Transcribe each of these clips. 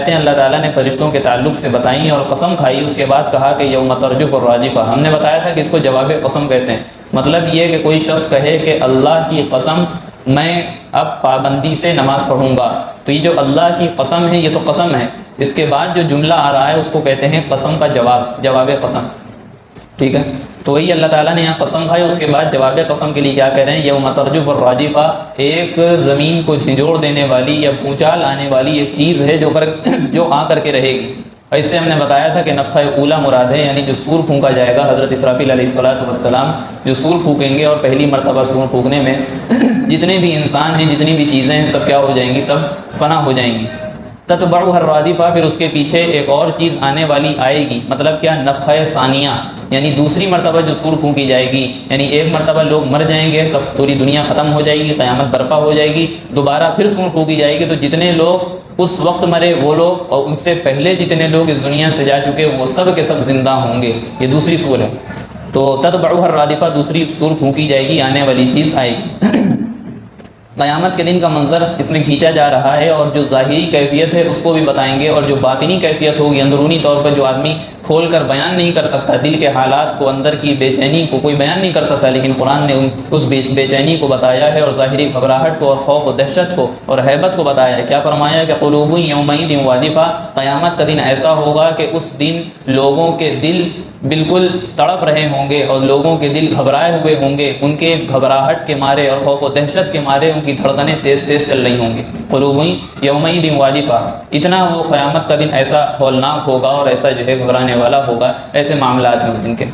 آیتیں اللہ تعالیٰ نے فرشتوں کے تعلق سے بتائیں اور قسم کھائی، اس کے بعد کہا کہ یوم ترجف الراجفہ، ہم نے بتایا تھا کہ اس کو جواب قسم کہتے ہیں۔ مطلب یہ کہ کوئی شخص کہے کہ اللہ کی قسم میں اب پابندی سے نماز پڑھوں گا، تو یہ جو اللہ کی قسم ہے یہ تو قسم ہے، اس کے بعد جو جملہ آ رہا ہے اس کو کہتے ہیں قسم کا جواب قسم، ٹھیک ہے۔ تو وہی اللہ تعالیٰ نے یہاں قسم کھائی، اس کے بعد جواب قسم کے لیے کیا کہہ رہے ہیں؟ یوم ترجف الراجفہ، ایک زمین کو جھنجھوڑ دینے والی یا پھونچال آنے والی ایک چیز ہے جو آ کر کے رہے گی۔ اس سے ہم نے بتایا تھا کہ نفخہ اولا مراد ہے، یعنی جو سور پھونکا جائے گا، حضرت اسرافیل علیہ السلام جو سور پھونکیں گے، اور پہلی مرتبہ سور پھونکنے میں جتنے بھی انسان ہیں، جتنی بھی چیزیں ہیں، سب کیا ہو جائیں گی؟ سب فنا ہو جائیں گی۔ تتبعها الرادفہ، پھر اس کے پیچھے ایک اور چیز آنے والی آئے گی، مطلب کیا؟ نفخہ ثانیہ، یعنی دوسری مرتبہ جو سور پھونکی جائے گی، یعنی ایک مرتبہ لوگ مر جائیں گے، سب پوری دنیا ختم ہو جائے گی، قیامت برپا ہو جائے گی، دوبارہ پھر سور پھونکی جائے گی، تو جتنے لوگ اس وقت مرے وہ لوگ اور ان سے پہلے جتنے لوگ اس دنیا سے جا چکے وہ سب کے سب زندہ ہوں گے۔ یہ دوسری سور ہے۔ تو تتبعها الرادفہ، دوسری سور پھونکی جائے گی، آنے والی چیز آئے گی۔ قیامت کے دن کا منظر اس میں کھینچا جا رہا ہے، اور جو ظاہری کیفیت ہے اس کو بھی بتائیں گے، اور جو باطنی کیفیت ہوگی، اندرونی طور پر جو آدمی کھول کر بیان نہیں کر سکتا، دل کے حالات کو، اندر کی بے چینی کو کوئی بیان نہیں کر سکتا، لیکن قرآن نے اس بے چینی کو بتایا ہے، اور ظاہری گھبراہٹ کو، اور خوف و دہشت کو اور ہیبت کو بتایا ہے۔ کیا فرمایا کہ قلوب یومئذ واجفہ، قیامت کا دن ایسا ہوگا کہ اس دن لوگوں کے دل بالکل تڑپ رہے ہوں گے، اور لوگوں کے دل گھبرائے ہوئے ہوں گے، ان کے گھبراہٹ کے مارے اور خوف و دہشت کے مارے ان کی دھڑکنیں تیز تیز چل رہی ہوں گی۔ قلوب یومئذ واجفہ، اتنا وہ قیامت کا دن ایسا ہولناک ہوگا اور ایسا جو ہے گھبرانے والا ہوگا، ایسے معاملات ہیں اس دن کے۔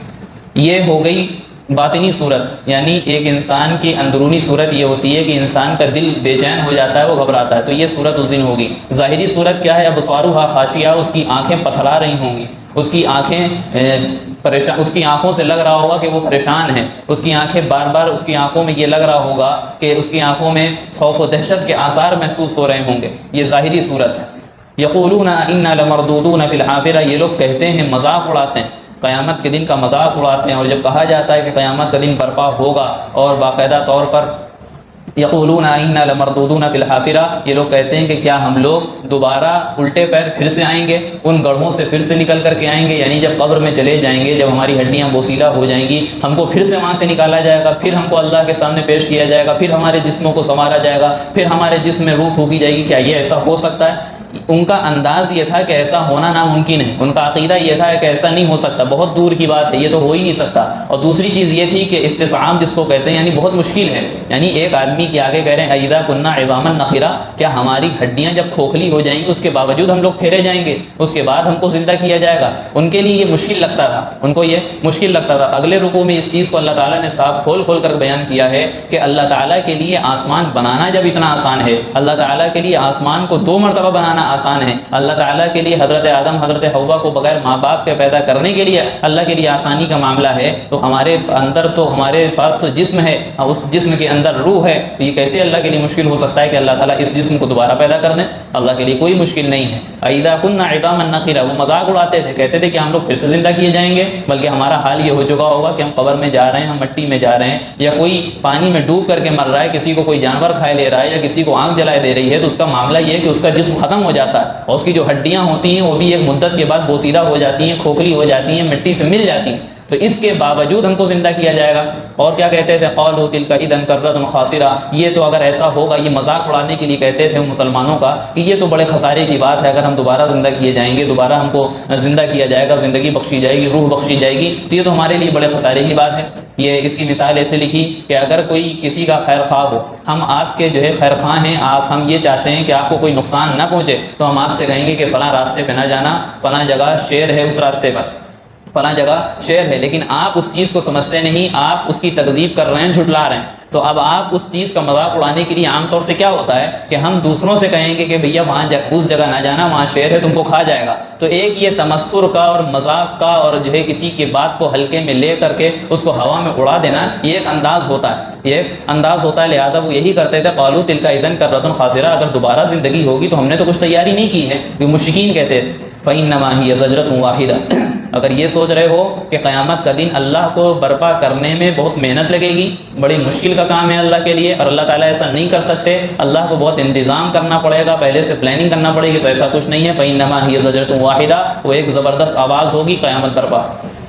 یہ ہو گئی باطنی صورت، یعنی ایک انسان کی اندرونی صورت یہ ہوتی ہے کہ انسان کا دل بے چین ہو جاتا ہے، وہ گھبراتا ہے، تو یہ صورت اس دن ہوگی۔ ظاہری صورت کیا ہے؟ ابصارھا خاشعہ، اس کی آنکھیں پتھرا رہی ہوں گی، اس کی آنکھیں پریشان، اس کی آنکھوں سے لگ رہا ہوگا کہ وہ پریشان ہے، اس کی آنکھیں بار بار، اس کی آنکھوں میں یہ لگ رہا ہوگا کہ اس کی آنکھوں میں خوف و دہشت کے آثار محسوس ہو رہے ہوں گے۔ یہ ظاہری صورت ہے۔ یقولون انا لمردودون فی الحافرہ، یہ لوگ کہتے ہیں، مذاق اڑاتے ہیں، قیامت کے دن کا مذاق اڑاتے ہیں، اور جب کہا جاتا ہے کہ قیامت کا دن برپا ہوگا اور باقاعدہ طور پر یقولون انا لمردودون فی الحافرہ، یہ لوگ کہتے ہیں کہ کیا ہم لوگ دوبارہ الٹے پیر پھر سے آئیں گے، ان گڑھوں سے پھر سے نکل کر کے آئیں گے، یعنی جب قبر میں چلے جائیں گے، جب ہماری ہڈیاں بوسیدہ ہو جائیں گی، ہم کو پھر سے وہاں سے نکالا جائے گا، پھر ہم کو اللہ کے سامنے پیش کیا جائے گا، پھر ہمارے جسموں کو سنوارا جائے گا، پھر ہمارے جسم میں روح پھونکی جائے گی، کیا یہ ایسا ہو سکتا ہے؟ ان کا انداز یہ تھا کہ ایسا ہونا ناممکن ہے، ان کا عقیدہ یہ تھا کہ ایسا نہیں ہو سکتا، بہت دور کی بات ہے، یہ تو ہو ہی نہیں سکتا۔ اور دوسری چیز یہ تھی کہ استصعاب جس کو کہتے ہیں، یعنی بہت مشکل ہے، یعنی ایک آدمی کے آگے کہہ رہے ہیں اذا کنا عظاما نخرا، کیا ہماری ہڈیاں جب کھوکھلی ہو جائیں گی اس کے باوجود ہم لوگ پھیرے جائیں گے، اس کے بعد ہم کو زندہ کیا جائے گا؟ ان کے لیے یہ مشکل لگتا تھا، ان کو یہ مشکل لگتا تھا۔ اگلے رکوع میں اس چیز کو اللہ تعالیٰ نے صاف کھول کھول کر بیان کیا ہے کہ اللہ تعالیٰ کے لیے آسمان بنانا جب اتنا آسان ہے، اللہ تعالیٰ کے لیے آسمان کو 2 مرتبہ بنانا آسان ہے، اللہ تعالیٰ کے لیے حضرت آدم حضرت حوا کو بغیر ماں باپ کے پیدا کرنے کے لیے اللہ کے لیے آسانی کا معاملہ ہے، تو ہمارے اندر تو ہمارے پاس تو جسم ہے، اور اس جسم کے اندر روح ہے، تو یہ کیسے اللہ کے لیے مشکل ہو سکتا ہے کہ اللہ تعالیٰ اس جسم کو دوبارہ پیدا کر دیں؟ اللہ کے لیے کوئی مشکل نہیں ہے۔ اذا کنا عظاما نخرا، وہ مذاق اڑاتے تھے، کہتے تھے کہ ہم لوگ پھر سے زندہ کیے جائیں گے، بلکہ ہمارا حال یہ ہو چکا ہوگا کہ ہم قبر میں جا رہے ہیں، ہم مٹی میں جا رہے ہیں، یا کوئی پانی میں ڈوب کر کے مر رہا ہے، کسی کو کوئی جانور کھائے لے رہا ہے، یا کسی کو آگ جلائے دے رہی ہے، تو اس کا معاملہ یہ ہے کہ اس کا جسم ختم ہو جاتا ہے، اور اس کی جو ہڈیاں ہوتی ہیں وہ بھی ایک مدت کے بعد بوسیدہ ہو جاتی ہیں، کھوکھلی ہو جاتی ہیں، مٹی سے مل جاتی ہیں، تو اس کے باوجود ہم کو زندہ کیا جائے گا۔ اور کیا کہتے تھے؟ قالوا تلک اذا کرۃ خاسرہ، یہ تو اگر ایسا ہوگا، یہ مذاق اڑانے کے لیے کہتے تھے مسلمانوں کا کہ یہ تو بڑے خسارے کی بات ہے، اگر ہم دوبارہ زندہ کیے جائیں گے، دوبارہ ہم کو زندہ کیا جائے گا، زندگی بخشی جائے گی، روح بخشی جائے گی، تو یہ تو ہمارے لیے بڑے خسارے کی بات ہے۔ یہ اس کی مثال ایسے لکھی کہ اگر کوئی کسی کا خیر خواہ ہو، ہم آپ کے جو ہے خیر خواہ ہیں، ہم یہ چاہتے ہیں کہ آپ کو کوئی نقصان نہ پہنچے، تو ہم آپ سے کہیں گے کہ فلاں راستے پہ نہ جانا، فلاں جگہ شیر ہے اس راستے پر، فلاں جگہ شیر ہے، لیکن آپ اس چیز کو سمجھتے نہیں، آپ اس کی تکذیب کر رہے ہیں، جھٹلا رہے ہیں، تو اب آپ اس چیز کا مذاق اڑانے کے لیے عام طور سے کیا ہوتا ہے کہ ہم دوسروں سے کہیں گے کہ بھیا وہاں اس جگہ نہ جانا، وہاں شیر ہے، تم کو کھا جائے گا۔ تو ایک یہ تمسخر کا اور مذاق کا اور جو ہے کسی کی بات کو ہلکے میں لے کر کے اس کو ہوا میں اڑا دینا، یہ ایک انداز ہوتا ہے، یہ ایک انداز ہوتا ہے، لہٰذا وہ یہی کرتے تھے۔ قالوا تلک اذا کرۃ خاسرہ، اگر دوبارہ زندگی ہوگی تو ہم نے تو کچھ تیاری نہیں کی ہے، یہ مشرکین کہتے تھے۔ فإنما هي زجرة واحدة، اگر یہ سوچ رہے ہو کہ قیامت کا دن اللہ کو برپا کرنے میں بہت محنت لگے گی، بڑی مشکل کا کام ہے اللہ کے لیے، اور اللہ تعالیٰ ایسا نہیں کر سکتے، اللہ کو بہت انتظام کرنا پڑے گا، پہلے سے پلاننگ کرنا پڑے گی، تو ایسا کچھ نہیں ہے۔ فَإِنَّمَا هِيَ زَجْرَةٌ وَاحِدَةٌ، وہ ایک زبردست آواز ہوگی قیامت برپا،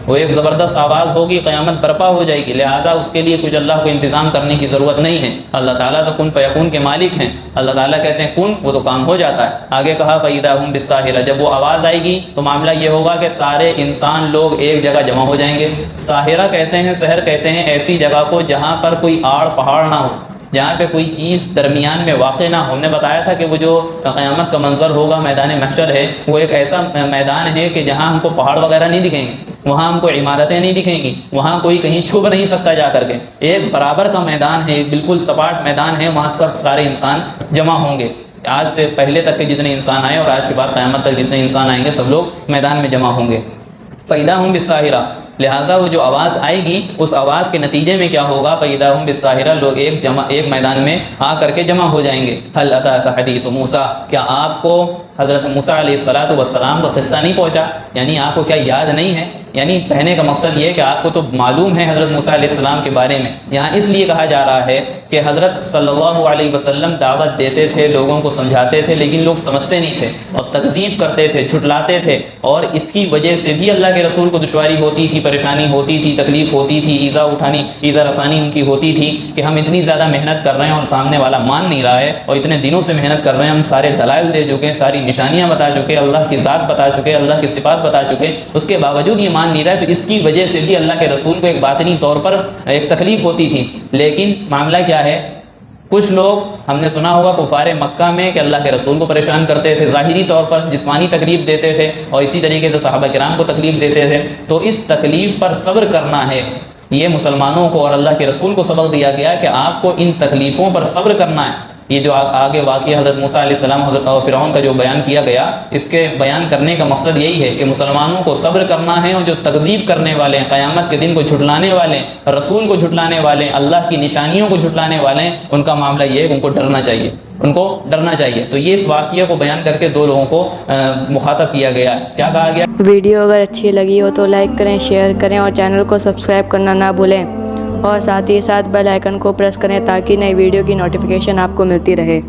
وہ ایک زبردست آواز ہوگی، قیامت برپا ہو جائے گی، لہذا اس کے لیے کچھ اللہ کو انتظام کرنے کی ضرورت نہیں ہے۔ اللہ تعالیٰ تو کن فیکون کے مالک ہیں، اللہ تعالیٰ کہتے ہیں کن، وہ تو کام ہو جاتا ہے۔ آگے کہا فَإِذَا هُمْ بِالسَّاهِرَةِ، جب وہ آواز آئے گی تو معاملہ یہ ہوگا کہ سارے انسان لوگ ایک جگہ جمع ہو جائیں گے۔ ساحرہ کہتے ہیں، سحر کہتے ہیں ایسی جگہ کو جہاں پر کوئی آڑ پہاڑ نہ ہو، جہاں پہ کوئی چیز درمیان میں واقع نہ ہو۔ ہم نے بتایا تھا کہ وہ جو قیامت کا منظر ہوگا، میدان محشر ہے، وہ ایک ایسا میدان ہے کہ جہاں ہم کو پہاڑ وغیرہ نہیں دکھیں گے، وہاں ہم کو عمارتیں نہیں دکھیں گی، وہاں کوئی کہیں چھپ نہیں سکتا جا کر کے، ایک برابر کا میدان ہے، بالکل سپاٹ میدان ہے، وہاں سب سارے انسان جمع ہوں گے۔ آج سے پہلے تک کے جتنے انسان آئے اور آج کے بعد قیامت تک جتنے انسان آئیں گے سب لوگ میدان میں جمع ہوں گے۔ فَإِذَا هُمْ بِالسَّاهِرَةِ، لہٰذا وہ جو آواز آئے گی اس آواز کے نتیجے میں کیا ہوگا؟ فَإِذَا هُمْ بِالسَّاهِرَةِ، لوگ ایک میدان میں آ کر کے جمع ہو جائیں گے۔ هَلْ أَتَاكَ حَدِيثُ موسیٰ، کیا آپ کو حضرت موسیٰ علیہ السلام کا قصہ نہیں پہنچا؟ یعنی آپ کو کیا یاد نہیں ہے؟ یعنی کہنے کا مقصد یہ ہے کہ آپ کو تو معلوم ہے حضرت موسیٰ علیہ السلام کے بارے میں۔ یہاں اس لیے کہا جا رہا ہے کہ حضرت صلی اللہ علیہ وسلم دعوت دیتے تھے، لوگوں کو سمجھاتے تھے، لیکن لوگ سمجھتے نہیں تھے اور تکذیب کرتے تھے، جھٹلاتے تھے، اور اس کی وجہ سے بھی اللہ کے رسول کو دشواری ہوتی تھی، پریشانی ہوتی تھی، تکلیف ہوتی تھی، ایذا رسانی ان کی ہوتی تھی کہ ہم اتنی زیادہ محنت کر رہے ہیں اور سامنے والا مان نہیں رہا ہے، اور اتنے دنوں سے محنت کر رہے ہیں، ہم سارے دلائل دے چکے، ساری نشانیاں بتا چکے، اللہ کی ذات بتا چکے، اللہ کی صفات بتا چکے، اس کے باوجود یہ مان نہیں رہا ہے، تو اس کی وجہ سے بھی اللہ کے رسول کو ایک باطنی طور پر ایک تکلیف ہوتی تھی۔ لیکن معاملہ کیا ہے، کچھ لوگ ہم نے سنا ہوگا کفار مکہ میں کہ اللہ کے رسول کو پریشان کرتے تھے، ظاہری طور پر جسمانی تکلیف دیتے تھے، اور اسی طریقے سے صحابہ کرام کو تکلیف دیتے تھے۔ تو اس تکلیف پر صبر کرنا ہے، یہ مسلمانوں کو اور اللہ کے رسول کو سبق دیا گیا کہ آپ کو ان تکلیفوں پر صبر کرنا ہے۔ یہ جو آگے واقعہ حضرت موسیٰ علیہ السلام اور فرعون کا جو بیان کیا گیا، اس کے بیان کرنے کا مقصد یہی ہے کہ مسلمانوں کو صبر کرنا ہے، اور جو تکذیب کرنے والے ہیں، قیامت کے دن کو جھٹلانے والے ہیں، رسول کو جھٹلانے والے ہیں، اللہ کی نشانیوں کو جھٹلانے والے ہیں، ان کا معاملہ یہ ہے کہ ان کو ڈرنا چاہیے، ان کو ڈرنا چاہیے۔ تو یہ اس واقعے کو بیان کر کے دو لوگوں کو مخاطب کیا گیا ہے۔ کیا کہا گیا؟ ویڈیو اگر اچھی لگی ہو تو لائک کریں، شیئر کریں، اور چینل کو سبسکرائب کرنا نہ بھولیں، اور ساتھ ہی ساتھ بیل آئیکن کو پریس کریں تاکہ نئی ویڈیو کی نوٹیفیکیشن آپ کو ملتی رہے۔